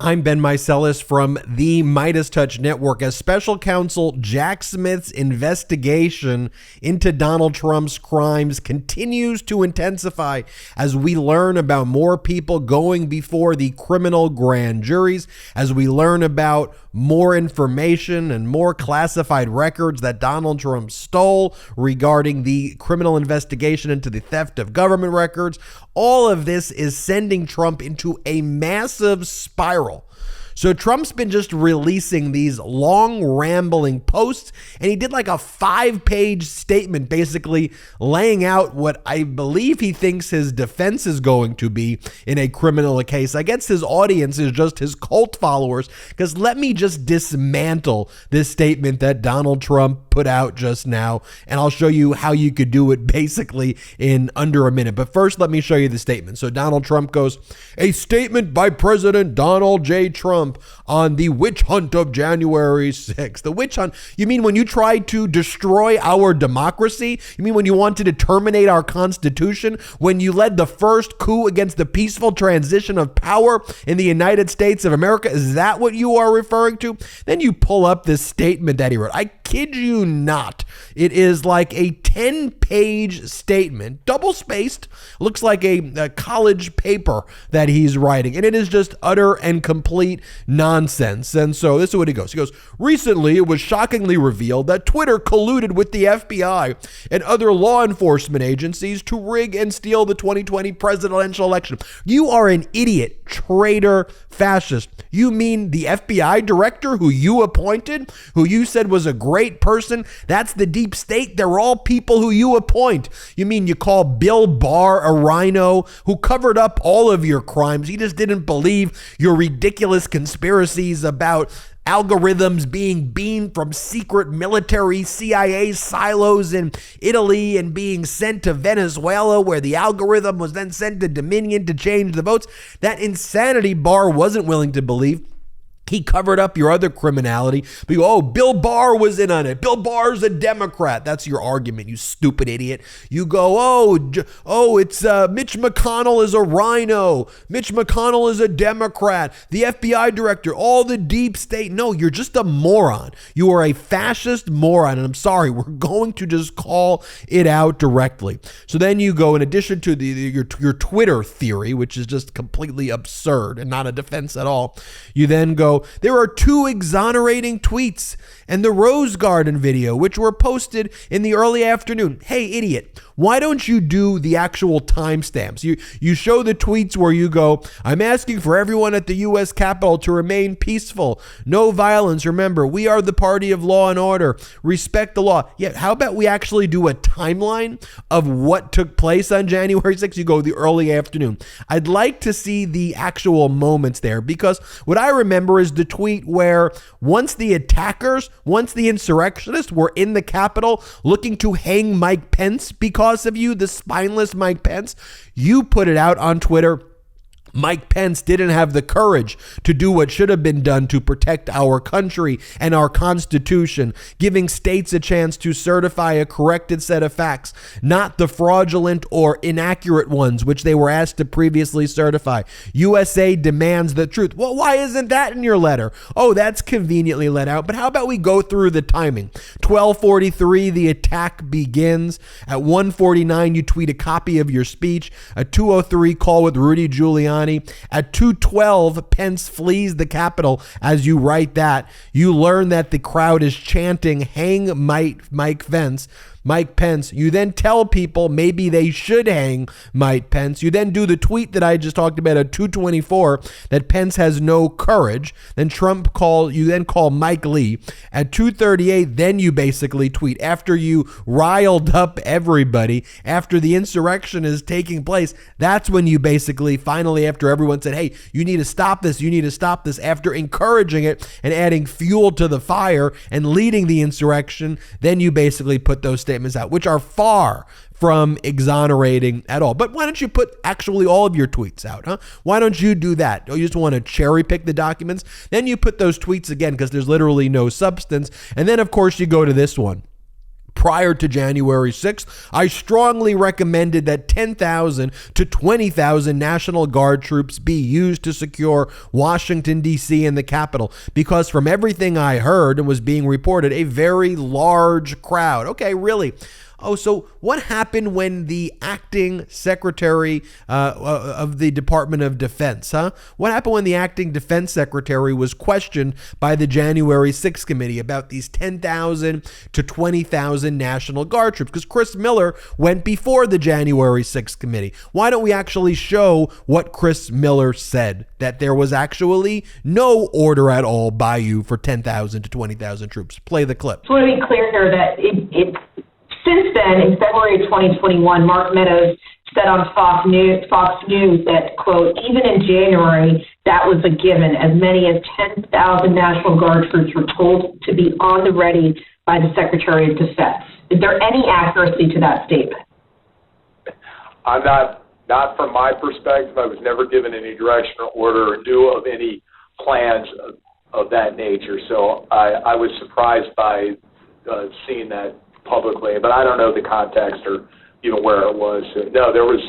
I'm Ben Meiselas from the MeidasTouch Network. As Special Counsel Jack Smith's investigation into Donald Trump's crimes continues to intensify as we learn about more people going before the criminal grand juries, as we learn about more information and more classified records that Donald Trump stole regarding the criminal investigation into the theft of government records. All of this is sending Trump into a massive spiral. So Trump's been just releasing these long rambling posts, and he did like a 5-page statement basically laying out what I believe he thinks his defense is going to be in a criminal case. I guess his audience is just his cult followers, because let me just dismantle this statement that Donald Trump put out just now, and I'll show you how you could do it basically in under a minute. But first, let me show you the statement. So Donald Trump goes, "A statement by President Donald J. Trump on the witch hunt of January 6th. The witch hunt? You mean when you tried to destroy our democracy? You mean when you wanted to terminate our Constitution? When you led the first coup against the peaceful transition of power in the United States of America? Is that what you are referring to?" Then you pull up this statement that he wrote. I kid you not. It is like a 10-page statement, double-spaced, looks like a college paper that he's writing, and it is just utter and complete nonsense. And so this is what he goes. He goes, "Recently, it was shockingly revealed that Twitter colluded with the FBI and other law enforcement agencies to rig and steal the 2020 presidential election." You are an idiot, traitor, fascist. You mean the FBI director who you appointed, who you said was a great person? That's the deep state. They're all people who you appoint. You mean you call Bill Barr a rhino who covered up all of your crimes? He just didn't believe your ridiculous conspiracies about algorithms being beamed from secret military CIA silos in Italy and being sent to Venezuela, where the algorithm was then sent to Dominion to change the votes. That insanity Barr wasn't willing to believe. He covered up your other criminality. But you go, oh, Bill Barr was in on it. Bill Barr's a Democrat. That's your argument, you stupid idiot. You go, it's Mitch McConnell is a rhino. Mitch McConnell is a Democrat. The FBI director, all the deep state. No, you're just a moron. You are a fascist moron. And I'm sorry, we're going to just call it out directly. So then you go, in addition to your Twitter theory, which is just completely absurd and not a defense at all, you then go, there are 2 exonerating tweets and the Rose Garden video, which were posted in the early afternoon. Hey, idiot, why don't you do the actual timestamps? You show the tweets where you go, I'm asking for everyone at the U.S. Capitol to remain peaceful. No violence. Remember, we are the party of law and order. Respect the law. Yeah, how about we actually do a timeline of what took place on January 6th? You go the early afternoon. I'd like to see the actual moments there, because what I remember is the tweet where once the insurrectionists were in the Capitol looking to hang Mike Pence because of you, the spineless Mike Pence, you put it out on Twitter. Mike Pence didn't have the courage to do what should have been done to protect our country and our Constitution, giving states a chance to certify a corrected set of facts, not the fraudulent or inaccurate ones which they were asked to previously certify. USA demands the truth. Well, why isn't that in your letter? Oh, that's conveniently let out. But how about we go through the timing? 12:43, the attack begins. At 1:49, you tweet a copy of your speech. At 2:03, call with Rudy Giuliani. At 2:12, Pence flees the Capitol. As you write that, you learn that the crowd is chanting, hang Mike Pence. You then tell people maybe they should hang Mike Pence. You then do the tweet that I just talked about at 2:24 that Pence has no courage. Then you then call Mike Lee. At 2:38, then you basically tweet, after you riled up everybody, after the insurrection is taking place, that's when you basically finally, after everyone said, hey, you need to stop this, after encouraging it and adding fuel to the fire and leading the insurrection, then you basically put those statements out, which are far from exonerating at all. But why don't you put actually all of your tweets out, huh? Why don't you do that? Oh, you just want to cherry pick the documents? Then you put those tweets again, because there's literally no substance. And then, of course, you go to this one. prior to January 6th, I strongly recommended that 10,000 to 20,000 National Guard troops be used to secure Washington, D.C. and the Capitol, because from everything I heard and was being reported, a very large crowd. Okay, really? Oh, so what happened when the acting secretary of the Department of Defense, huh? What happened when the acting defense secretary was questioned by the January 6th committee about these 10,000 to 20,000 National Guard troops? Because Chris Miller went before the January 6th committee. Why don't we actually show what Chris Miller said, that there was actually no order at all by you for 10,000 to 20,000 troops? Play the clip. I want to be clear here that since then, in February of 2021, Mark Meadows said on Fox News that, quote, even in January, that was a given. As many as 10,000 National Guard troops were told to be on the ready by the Secretary of Defense. Is there any accuracy to that statement? I'm not from my perspective. I was never given any direction or order or knew of any plans of that nature. So I was surprised by seeing that publicly, but I don't know the context or even where it was. No, there was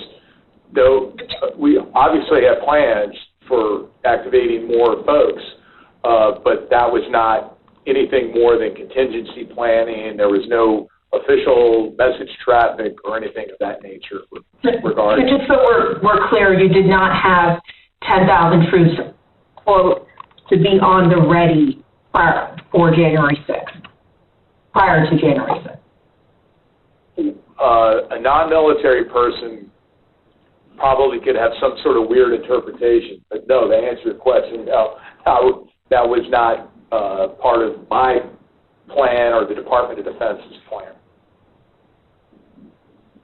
no. We obviously had plans for activating more folks, but that was not anything more than contingency planning. There was no official message traffic or anything of that nature regarding. Just so we're clear, you did not have 10,000 troops, quote, to be on the ready for January 6th, prior to January 6th. A non-military person probably could have some sort of weird interpretation, but no, to answer your question, no, that was not part of my plan or the Department of Defense's plan.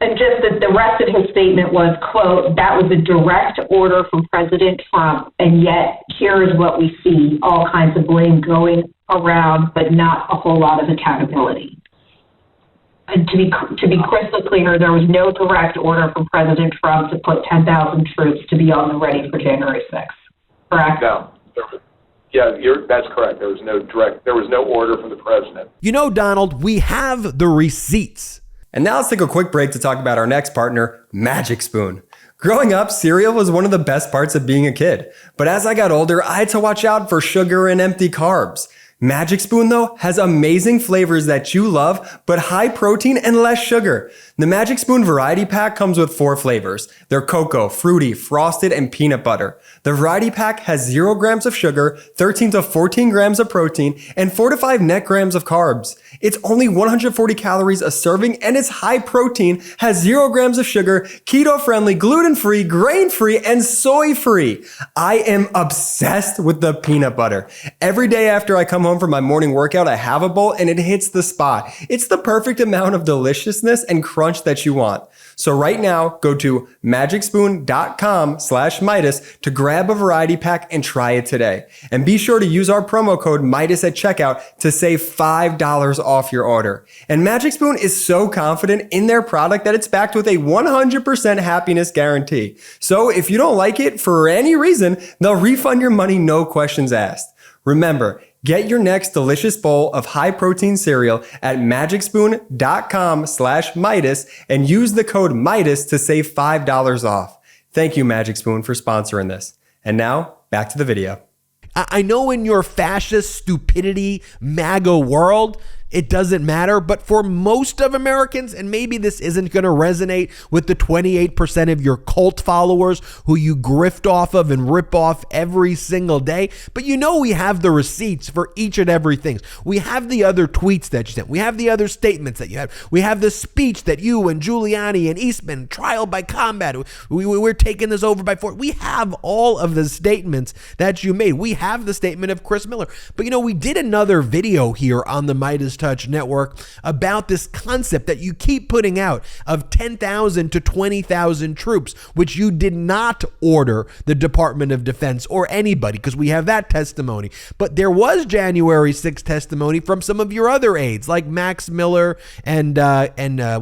And just that the rest of his statement was, quote, that was a direct order from President Trump, and yet here is what we see, all kinds of blame going around, but not a whole lot of accountability. And to be crystal clear, there was no direct order from President Trump to put 10,000 troops to be on the ready for January 6th, correct? No. That's correct. There was no order from the president. You know, Donald, we have the receipts. And now let's take a quick break to talk about our next partner, Magic Spoon. Growing up, cereal was one of the best parts of being a kid. But as I got older, I had to watch out for sugar and empty carbs. Magic Spoon, though, has amazing flavors that you love, but high protein and less sugar. The Magic Spoon Variety Pack comes with 4 flavors. They're cocoa, fruity, frosted, and peanut butter. The Variety Pack has 0 grams of sugar, 13 to 14 grams of protein, and 4 to 5 net grams of carbs. It's only 140 calories a serving, and it's high protein, has 0 grams of sugar, keto-friendly, gluten-free, grain-free, and soy-free. I am obsessed with the peanut butter. Every day after I come home from my morning workout, I have a bowl, and it hits the spot. It's the perfect amount of deliciousness and crunch that you want. So right now, go to magicspoon.com/Meidas to grab a variety pack and try it today. And be sure to use our promo code Meidas at checkout to save $5 off your order. And Magic Spoon is so confident in their product that it's backed with a 100% happiness guarantee. So if you don't like it for any reason, they'll refund your money, no questions asked. Remember, get your next delicious bowl of high-protein cereal at magicspoon.com/Meidas and use the code Meidas to save $5 off. Thank you, Magic Spoon, for sponsoring this. And now, back to the video. I know in your fascist stupidity MAGA world, it doesn't matter, but for most of Americans, and maybe this isn't going to resonate with the 28% of your cult followers who you grift off of and rip off every single day, but you know we have the receipts for each and everything. We have the other tweets that you sent. We have the other statements that you have. We have the speech that you and Giuliani and Eastman, trial by combat, we're taking this over by force. We have all of the statements that you made. We have the statement of Chris Miller. But you know, we did another video here on the MeidasTouch network about this concept that you keep putting out of 10,000 to 20,000 troops, which you did not order the Department of Defense or anybody, because we have that testimony. But there was January 6th testimony from some of your other aides, like Max Miller and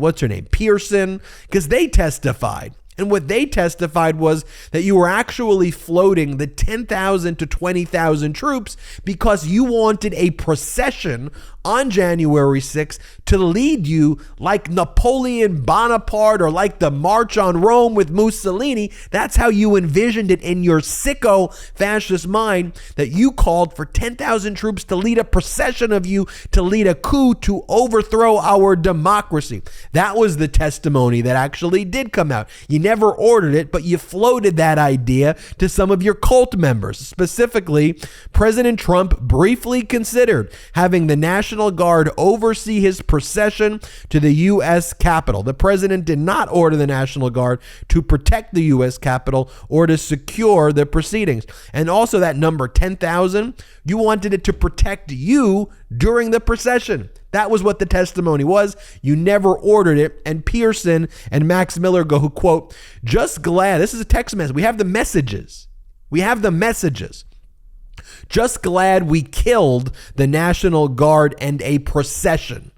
what's her name, Pearson, because they testified. And what they testified was that you were actually floating the 10,000 to 20,000 troops because you wanted a procession on January 6th to lead you like Napoleon Bonaparte or like the March on Rome with Mussolini. That's how you envisioned it in your sicko fascist mind, that you called for 10,000 troops to lead a procession of you to lead a coup to overthrow our democracy. That was the testimony that actually did come out. You never ordered it, but you floated that idea to some of your cult members. Specifically, President Trump briefly considered having the National Guard oversee his procession to the U.S. Capitol. The president did not order the National Guard to protect the U.S. Capitol or to secure the proceedings. And also that number 10,000, you wanted it to protect you during the procession. That was what the testimony was. You never ordered it. And Pearson and Max Miller go, quote, "Just glad," this is a text message. We have the messages. "Just glad we killed the National Guard and a procession."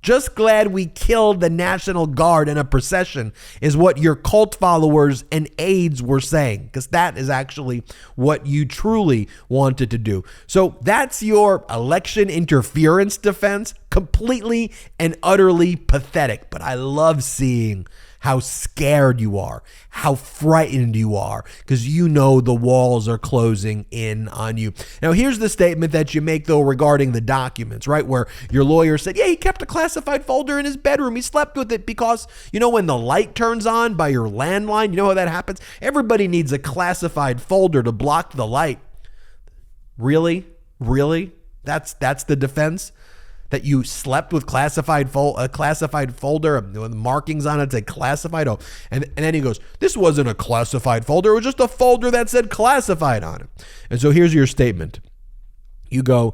Just glad we killed the National Guard in a procession is what your cult followers and aides were saying, because that is actually what you truly wanted to do. So that's your election interference defense. Completely and utterly pathetic. But I love seeing how scared you are, how frightened you are, because you know the walls are closing in on you. Now, here's the statement that you make, though, regarding the documents, right? Where your lawyer said, yeah, he kept a classified folder in his bedroom. He slept with it because, you know, when the light turns on by your landline, you know how that happens? Everybody needs a classified folder to block the light. Really? That's the defense? That you slept with a classified folder with markings on it say classified. Oh, and then he goes, this wasn't a classified folder. It was just a folder that said classified on it. And so here's your statement. You go,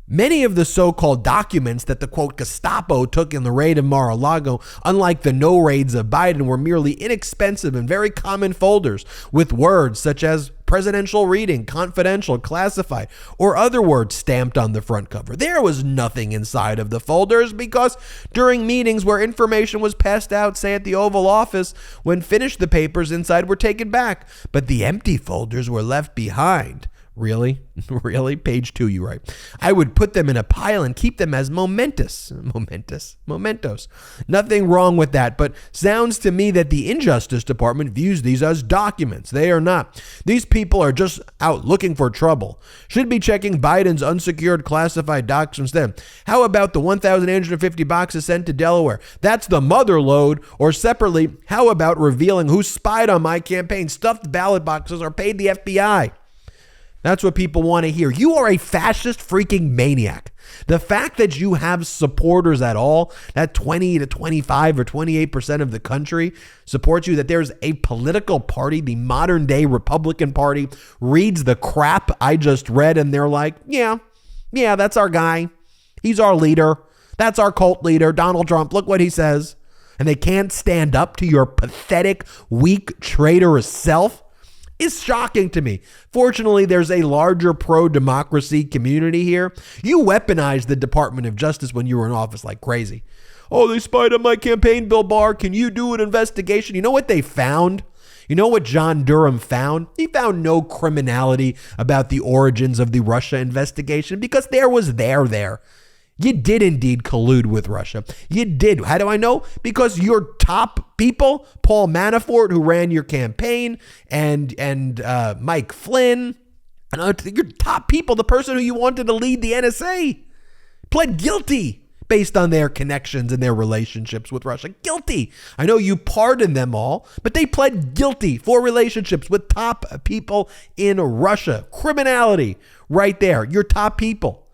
many of the so-called documents that the, quote, Gestapo took in the raid of Mar-a-Lago, unlike the no raids of Biden, were merely inexpensive and very common folders with words such as presidential reading, confidential, classified, or other words stamped on the front cover. There was nothing inside of the folders because during meetings where information was passed out, say at the Oval Office, when finished the papers inside were taken back, but the empty folders were left behind. Really? Page 2, you write. I would put them in a pile and keep them as mementos. Nothing wrong with that, but sounds to me that the Injustice Department views these as documents. They are not. These people are just out looking for trouble. Should be checking Biden's unsecured classified docs instead. How about the 1,850 boxes sent to Delaware? That's the mother load. Or separately, how about revealing who spied on my campaign, stuffed ballot boxes, or paid the FBI? That's what people want to hear. You are a fascist freaking maniac. The fact that you have supporters at all, that 20 to 25 or 28% of the country supports you, that there's a political party, the modern day Republican Party, reads the crap I just read and they're like, yeah, that's our guy. He's our leader. That's our cult leader, Donald Trump. Look what he says. And they can't stand up to your pathetic, weak, traitorous self. Is shocking to me. Fortunately, there's a larger pro-democracy community here. You weaponized the Department of Justice when you were in office like crazy. Oh, they spied on my campaign, Bill Barr. Can you do an investigation? You know what they found? You know what John Durham found? He found no criminality about the origins of the Russia investigation because there was there. You did indeed collude with Russia. You did. How do I know? Because your top people, Paul Manafort, who ran your campaign, and Mike Flynn, and your top people, the person who you wanted to lead the NSA, pled guilty based on their connections and their relationships with Russia. Guilty. I know you pardoned them all, but they pled guilty for relationships with top people in Russia. Criminality right there. Your top people.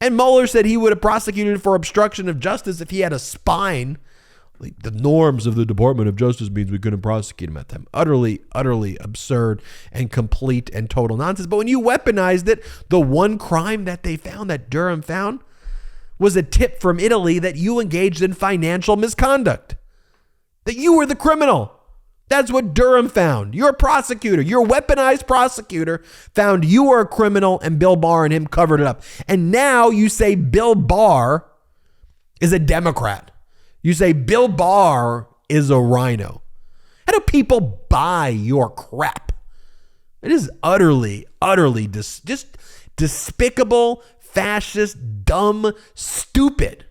And Mueller said he would have prosecuted for obstruction of justice if he had a spine. The norms of the Department of Justice means we couldn't prosecute him at them. Utterly absurd and complete and total nonsense. But when you weaponized it, the one crime that they found, that Durham found, was a tip from Italy that you engaged in financial misconduct. That you were the criminal. That's what Durham found. Your prosecutor, your weaponized prosecutor, found you were a criminal and Bill Barr and him covered it up. And now you say Bill Barr is a Democrat. You say Bill Barr is a rhino. How do people buy your crap? It is utterly just despicable, fascist, dumb, stupid.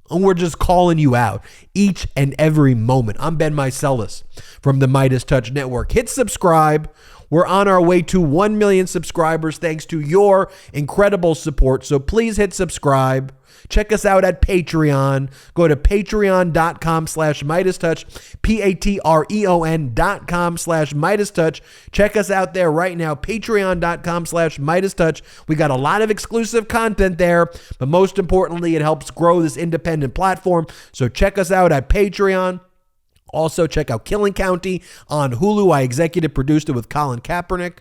And we're just calling you out each and every moment. I'm Ben Meiselas from the MeidasTouch Network. Hit subscribe. We're on our way to 1 million subscribers thanks to your incredible support. So please hit subscribe. Check us out at Patreon. Go to patreon.com/MeidasTouch, patreon.com/MeidasTouch. Check us out there right now, patreon.com/MeidasTouch. We got a lot of exclusive content there, but most importantly, it helps grow this independent platform. So check us out at Patreon. Also, check out Killing County on Hulu. I executive produced it with Colin Kaepernick.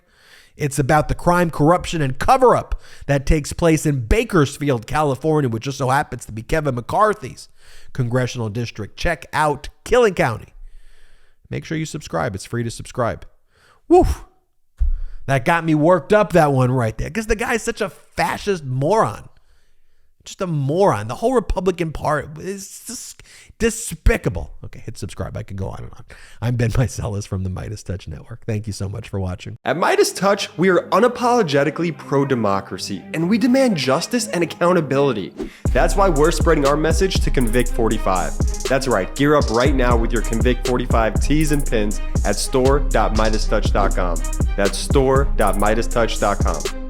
It's about the crime, corruption, and cover-up that takes place in Bakersfield, California, which just so happens to be Kevin McCarthy's congressional district. Check out Killing County. Make sure you subscribe. It's free to subscribe. Woo! That got me worked up, that one right there, because the guy's such a fascist moron. Just a moron. The whole Republican Party is just despicable. Okay, hit subscribe. I could go on and on. I'm Ben Meiselas from the MeidasTouch Network. Thank you so much for watching. At MeidasTouch, we are unapologetically pro-democracy, and we demand justice and accountability. That's why we're spreading our message to Convict 45. That's right, gear up right now with your Convict 45 tees and pins at store.meidastouch.com. That's store.meidastouch.com.